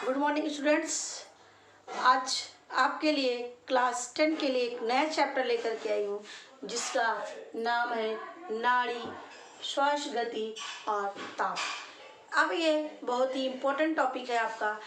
Good morning students. आज आपके लिए क्लास 10 के लिए एक नया चैप्टर लेकर के आई हूँ जिसका नाम है नाड़ी, श्वास गति और ताप। अब ये बहुत ही इम्पोर्टेंट टॉपिक है आपका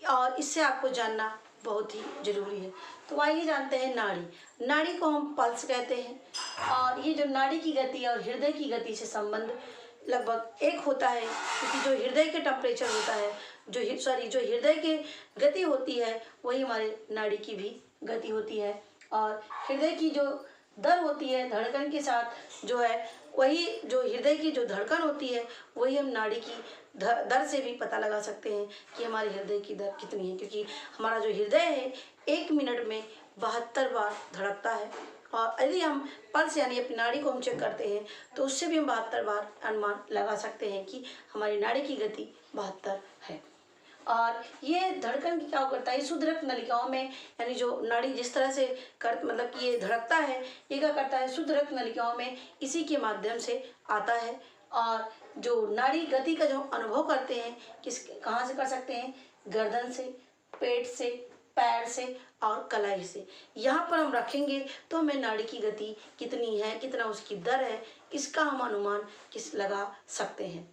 और इससे आपको जानना बहुत ही ज़रूरी है। तो आइए जानते हैं नाड़ी। नाड़ी को हम पल्स कहते हैं और ये जो नाड़ी की गति और हृदय की गति से संबंध लगभग एक होता है, क्योंकि जो हृदय के टेम्परेचर होता है, जो हृदय की गति होती है वही हमारे नाड़ी की भी गति होती है। और हृदय की जो दर होती है धड़कन के साथ जो है, वही जो हृदय की जो धड़कन होती है वही हम नाड़ी की दर से भी पता लगा सकते हैं कि हमारे हृदय की दर कितनी है, क्योंकि हमारा जो हृदय है 1 मिनट में 72 बार धड़कता है। और यदि हम पल्स यानी अपनी नाड़ी को हम चेक करते हैं तो उससे भी हम 72 बार अनुमान लगा सकते हैं कि हमारी नाड़ी की गति 72 है। और ये धड़कन की क्या करता है, शुद्ध रक्त नलिकाओं में, यानी जो नाड़ी जिस तरह से मतलब कि ये धड़कता है, ये क्या करता है, शुद्ध रक्त नलिकाओं में इसी के माध्यम से आता है। और जो नाड़ी गति का जो अनुभव करते हैं कहाँ से कर सकते हैं, गर्दन से, पेट से, पैर से और कलाई से। यहाँ पर हम रखेंगे तो हमें नाड़ी की गति कितनी है, कितना उसकी दर है, इसका हम अनुमान लगा सकते हैं।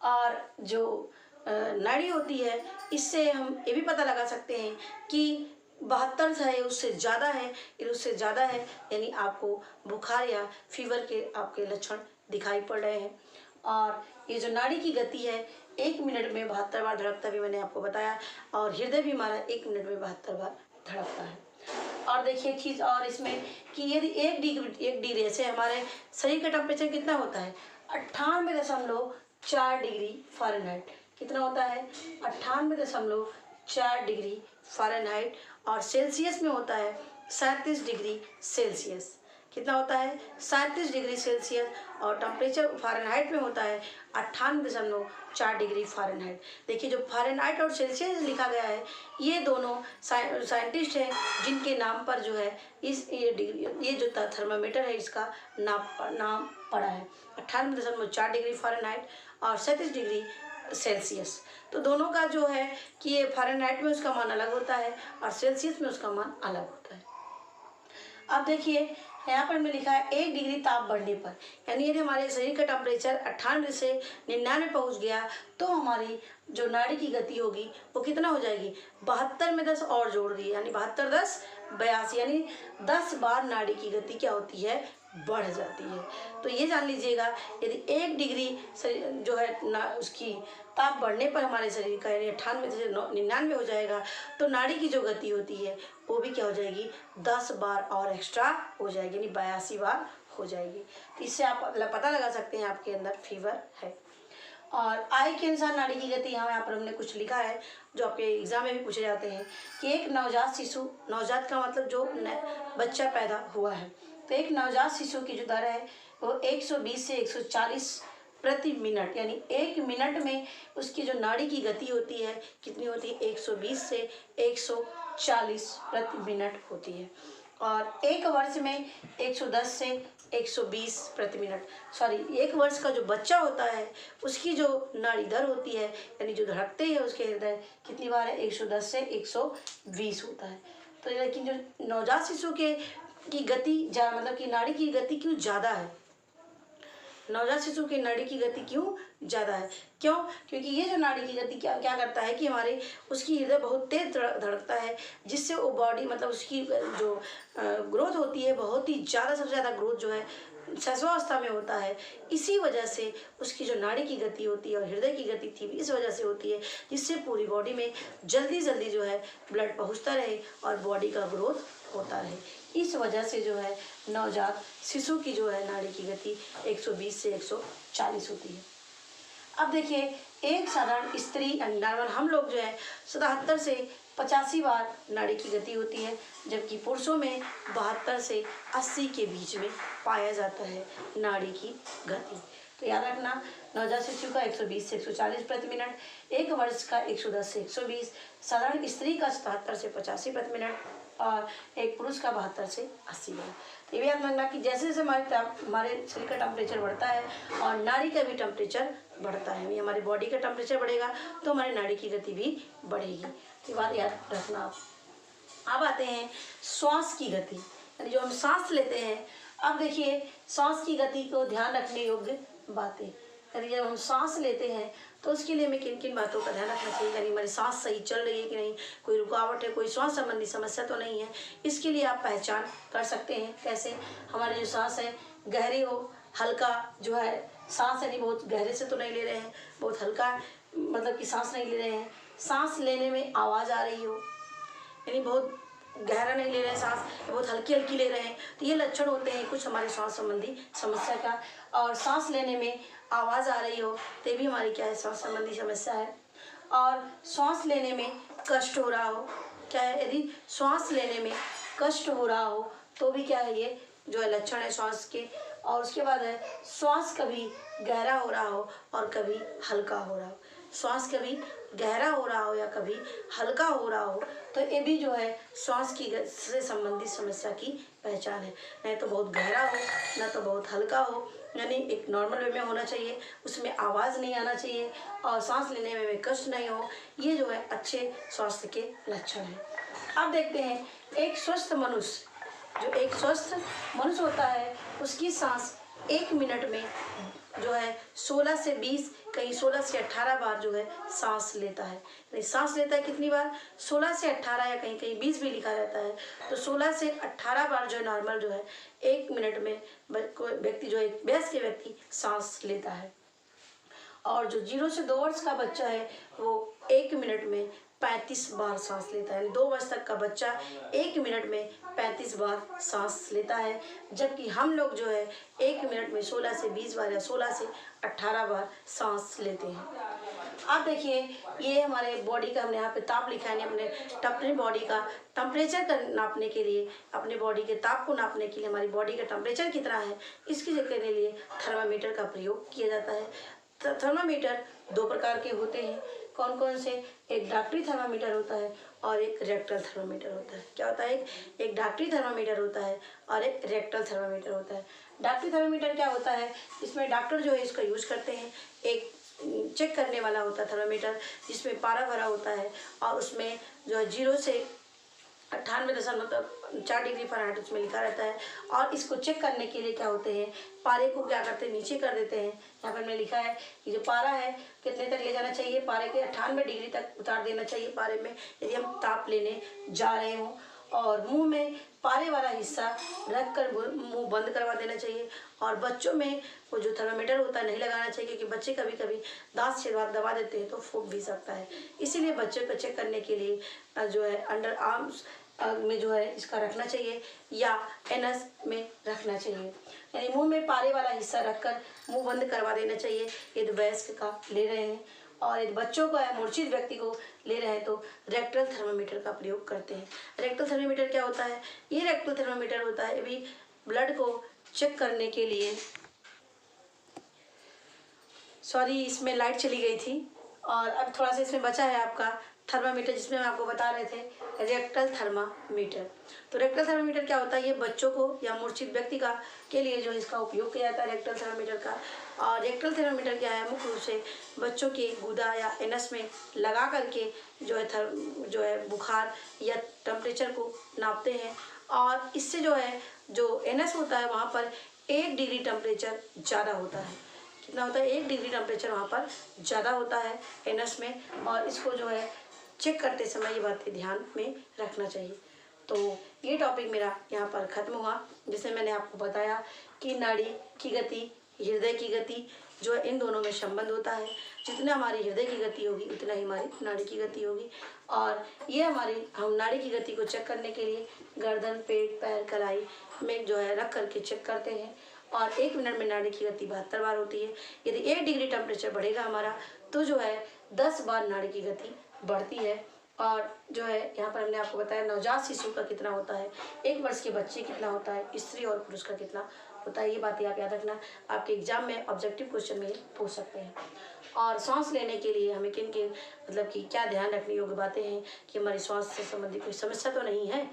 और जो नाड़ी होती है इससे हम ये भी पता लगा सकते हैं कि 72 है, उससे ज़्यादा है, उससे ज़्यादा है यानी आपको बुखार या फीवर के आपके लक्षण दिखाई पड़ रहे हैं। और ये जो नाड़ी की गति है 1 मिनट में 72 बार धड़कता भी मैंने आपको बताया, और हृदय भी हमारा 1 मिनट में 72 बार धड़कता है। और देखिए चीज़ और इसमें कि यदि 1 डिग्री से हमारे शरीर का टेम्परेचर कितना होता है, 98.4 डिग्री फ़ारेनहाइट। कितना होता है, 98.4 डिग्री फ़ारेनहाइट। और सेल्सियस में होता है 37 डिग्री सेल्सियस। कितना होता है, 37 डिग्री सेल्सियस। और टेम्परेचर फ़ारेनहाइट में होता है 98.4 डिग्री फ़ारेनहाइट। देखिए जो फ़ारेनहाइट और सेल्सियस लिखा गया है, ये दोनों साइंटिस्ट हैं जिनके नाम पर जो है ये जो थर्मामीटर है इसका नाम पड़ा है, 98.4 डिग्री फ़ारेनहाइट और 37 डिग्री सेल्सियस। तो दोनों का जो है कि ये फ़ारेनहाइट में उसका मान अलग होता है और सेल्सियस में उसका मान अलग होता है। अब देखिए यहाँ पर मैं लिखा है 1 डिग्री ताप बढ़ने पर, यानी यदि हमारे शरीर का टेम्परेचर 98 से 99 पहुँच गया तो हमारी जो नाड़ी की गति होगी वो कितना हो जाएगी, 72 में 10 और जोड़ दिए यानी 72 10 82, यानी 10 बार नाड़ी की गति क्या होती है, बढ़ जाती है। तो ये जान लीजिएगा यदि 1 डिग्री जो है ना उसकी ताप बढ़ने पर हमारे शरीर का यानी 98 से 99 हो जाएगा तो नाड़ी की जो गति होती है वो भी क्या हो जाएगी, 10 बार और एक्स्ट्रा हो जाएगी यानी 82 बार हो जाएगी। तो इससे आप पता लगा सकते हैं आपके अंदर फीवर है। और आई के अनुसार नाड़ी की गति यहाँ पर हमने कुछ लिखा है जो आपके एग्जाम में भी पूछे जाते हैं कि एक नवजात शिशु, नवजात का मतलब जो बच्चा पैदा हुआ है, तो एक नवजात शिशु की जो दर है वो 120 से 140 प्रति मिनट, यानी 1 मिनट में उसकी जो नाड़ी की गति होती है कितनी होती है, 120 से 140 प्रति मिनट होती है। और 1 वर्ष में 110 से 120 प्रति मिनट, सॉरी 1 वर्ष का जो बच्चा होता है उसकी जो नाड़ी दर होती है यानी जो धड़कते हैं उसके हृदय कितनी बार है, 110 से 120 होता है। तो लेकिन जो नवजात शिशु की गति मतलब कि नाड़ी की गति क्यों ज़्यादा है, नवजात शिशु की नाड़ी की गति क्यों ज़्यादा है, क्यों, क्योंकि ये जो नाड़ी की गति क्या करता है कि हमारे उसकी हृदय बहुत तेज धड़कता है, जिससे वो बॉडी मतलब उसकी जो ग्रोथ होती है बहुत ही ज़्यादा, सबसे ज़्यादा ग्रोथ जो है शैशवावस्था में होता है। इसी वजह से उसकी जो नाड़ी की गति होती है और हृदय की गति थी इस वजह से होती है, जिससे पूरी बॉडी में जल्दी जल्दी जो है ब्लड पहुँचता रहे और बॉडी का ग्रोथ होता रहे। इस वजह से जो है नवजात शिशु की जो है नाड़ी की गति 120 से 140 होती है। अब देखिए एक साधारण स्त्री नॉर्मल हम लोग जो है 77 से 85 बार नाड़ी की गति होती है, जबकि पुरुषों में 72 से 80 के बीच में पाया जाता है नाड़ी की गति। तो याद रखना, नवजात शिशु का 120 से 140 प्रति मिनट, 1 वर्ष का 110 से 120, साधारण स्त्री का 77 से 85 प्रति मिनट और एक पुरुष का 72 से 80 बार। ये भी याद रखना कि जैसे जैसे हमारे शरीर का टेम्परेचर बढ़ता है और नाड़ी का भी टेम्परेचर बढ़ता है, यानी हमारी बॉडी का टेम्परेचर बढ़ेगा तो हमारी नाड़ी की गति भी बढ़ेगी। ये बात याद रखना आप। अब आते हैं श्वास की गति, यानी जो हम सांस लेते हैं। अब देखिए सांस की गति को ध्यान रखने योग्य बातें, यानी जब हम सांस लेते हैं तो उसके लिए हमें किन किन बातों का ध्यान रखना चाहिए, यानी हमारी सांस सही चल रही है कि नहीं, कोई रुकावट है, कोई श्वास संबंधी समस्या तो नहीं है। इसके लिए आप पहचान कर सकते हैं कैसे, हमारी जो सांस है गहरी हो, हल्का जो है सांस, यानी बहुत गहरे से तो नहीं ले रहे हैं, बहुत हल्का मतलब कि सांस नहीं ले रहे हैं, सांस लेने में आवाज़ आ रही हो, यानी बहुत गहरा नहीं ले रहे हैं सांस, बहुत हल्की हल्की ले रहे हैं, तो ये लक्षण होते हैं कुछ हमारे श्वास संबंधी समस्या का। और सांस लेने में आवाज़ आ रही हो तो भी हमारी क्या है, श्वास संबंधी समस्या है। और श्वास लेने में कष्ट हो रहा हो, क्या है, यदि श्वास लेने में कष्ट हो रहा हो तो भी क्या है, ये जो है लक्षण है श्वास के। और उसके बाद है श्वास कभी गहरा हो रहा हो और कभी हल्का हो रहा हो, श्वास कभी गहरा हो रहा हो या कभी हल्का हो रहा हो तो ये भी जो है श्वास की से संबंधित समस्या की पहचान है। नहीं तो बहुत गहरा हो, ना तो बहुत हल्का हो, यानी एक नॉर्मल वे में होना चाहिए, उसमें आवाज़ नहीं आना चाहिए और सांस लेने में कष्ट नहीं हो, ये जो है अच्छे स्वास्थ्य के लक्षण हैं। अब देखते हैं एक स्वस्थ मनुष्य, जो एक स्वस्थ मनुष्य होता है उसकी सांस 1 मिनट में जो है 16 से 20, कहीं 16 से 18 बार जो है सांस लेता है। नहीं, सांस लेता है कितनी बार, 16 से 18 या कहीं कहीं 20 भी लिखा रहता है, तो 16 से 18 बार जो है नॉर्मल जो है 1 मिनट में कोई व्यक्ति जो एक वयस्क व्यक्ति सांस लेता है। और जो 0 से 2 वर्ष का बच्चा है वो 1 मिनट में 35 बार सांस लेता है। 2 वर्ष तक का बच्चा 1 मिनट में 35 बार सांस लेता है, जबकि हम लोग जो है 1 मिनट में 16 से 20 बार या 16 से 18 बार सांस लेते हैं। अब देखिए ये हमारे बॉडी का, हमने यहाँ पे ताप लिखा है, अपने बॉडी का टेम्परेचर नापने के लिए, अपने बॉडी के ताप को नापने के लिए, हमारी बॉडी का टेम्परेचर कितना है इसकी जगह के लिए थर्मामीटर का प्रयोग किया जाता है। थर्मामीटर 2 प्रकार के होते हैं, कौन कौन से, एक डॉक्टरी थर्मामीटर होता है और एक रेक्टल थर्मामीटर होता है। क्या होता है, एक डॉक्टरी थर्मामीटर होता है और एक रेक्टल थर्मामीटर होता है। डॉक्टरी थर्मामीटर क्या होता है, इसमें डॉक्टर जो है इसका यूज करते हैं, एक चेक करने वाला होता है थर्मामीटर जिसमें पारा भरा होता है और उसमें जो है 0 से 98.4 डिग्री फ़ारेनहाइट उसमें लिखा रहता है। और इसको चेक करने के लिए क्या होते हैं, पारे को क्या करते हैं, नीचे कर देते हैं। यहाँ पर मैंने लिखा है कि जो पारा है कितने तक ले जाना चाहिए, पारे के 98 डिग्री तक उतार देना चाहिए पारे में यदि हम ताप लेने जा रहे हों। और मुंह में पारे वाला हिस्सा रख कर मुँह बंद करवा देना चाहिए। और बच्चों में वो जो थर्मामीटर होता है नहीं लगाना चाहिए, क्योंकि बच्चे कभी कभी दांत से दबा देते हैं तो फूंक भी सकता है। इसीलिए बच्चे को चेक करने के लिए जो है अंडर आर्म्स में जो है इसका रखना चाहिए या एनस में रखना चाहिए, यानी मुंह में पारे वाला हिस्सा रखकर मुंह बंद करवा देना चाहिए यदि वयस्क का ले रहे हैं। और यदि बच्चों को या मूर्छित व्यक्ति को ले रहे हैं तो रेक्टल थर्मामीटर का प्रयोग करते हैं। रेक्टल थर्मामीटर क्या होता है, ये रेक्टल थर्मामीटर होता है अभी ब्लड को चेक करने के लिए, सॉरी इसमें लाइट चली गई थी और अब थोड़ा सा इसमें बचा है आपका थर्मामीटर, जिसमें हम आपको बता रहे थे रेक्टल थर्मामीटर। तो रेक्टल थर्मामीटर क्या होता है, ये बच्चों को या मूर्छित व्यक्ति का के लिए जो इसका उपयोग किया जाता है रेक्टल थर्मामीटर का। और रेक्टल थर्मामीटर क्या है, मुख्य रूप से बच्चों के गुदा या एनस में लगा करके जो है बुखार या टेम्परेचर को नापते हैं। और इससे जो है जो एनस होता है वहाँ पर 1 डिग्री टेम्परेचर ज़्यादा होता है। कितना होता है, 1 डिग्री टेम्परेचर वहाँ पर ज़्यादा होता है एनस में। और इसको जो है चेक करते समय ये बातें ध्यान में रखना चाहिए। तो ये टॉपिक मेरा यहाँ पर ख़त्म हुआ, जिसमें मैंने आपको बताया कि नाड़ी की गति, हृदय की गति जो है इन दोनों में संबंध होता है। जितना हमारी हृदय की गति होगी उतना ही हमारी नाड़ी की गति होगी। और ये हम नाड़ी की गति को चेक करने के लिए गर्दन, पेट, पैर, कलाई में जो है रख करके चेक करते हैं। और 1 मिनट में नाड़ी की गति 72 बार होती है। यदि 1 डिग्री टेम्परेचर बढ़ेगा हमारा तो जो है 10 बार नाड़ी की गति बढ़ती है। और जो है यहाँ पर हमने आपको बताया नवजात शिशु का कितना होता है, 1 वर्ष के बच्चे कितना होता है, स्त्री और पुरुष का कितना होता है। ये बातें आप याद रखना, आपके एग्जाम में ऑब्जेक्टिव क्वेश्चन में पूछ सकते हैं। और सांस लेने के लिए हमें किन किन मतलब कि क्या ध्यान रखने योग्य बातें हैं कि हमारी श्वास से संबंधित कोई समस्या तो नहीं है।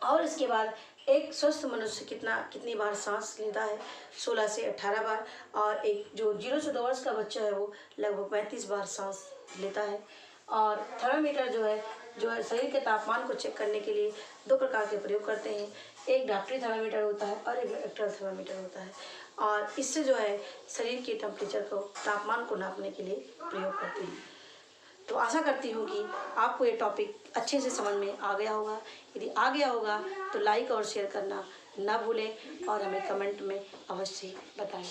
और इसके बाद एक स्वस्थ मनुष्य कितनी बार सांस लेता है? 16 से 18 बार। और एक जो 0 से 2 वर्ष का बच्चा है वो लगभग 35 बार सांस लेता है। और थर्मामीटर जो है शरीर के तापमान को चेक करने के लिए 2 प्रकार के प्रयोग करते हैं। एक डॉक्टरी थर्मामीटर होता है और एक इलेक्ट्रॉनिक थर्मामीटर होता है। और इससे जो है शरीर के टेम्परेचर को, तापमान को नापने के लिए प्रयोग करते हैं। तो आशा करती हूँ कि आपको ये टॉपिक अच्छे से समझ में आ गया होगा। यदि आ गया होगा तो लाइक और शेयर करना ना भूलें और हमें कमेंट में अवश्य बताएं।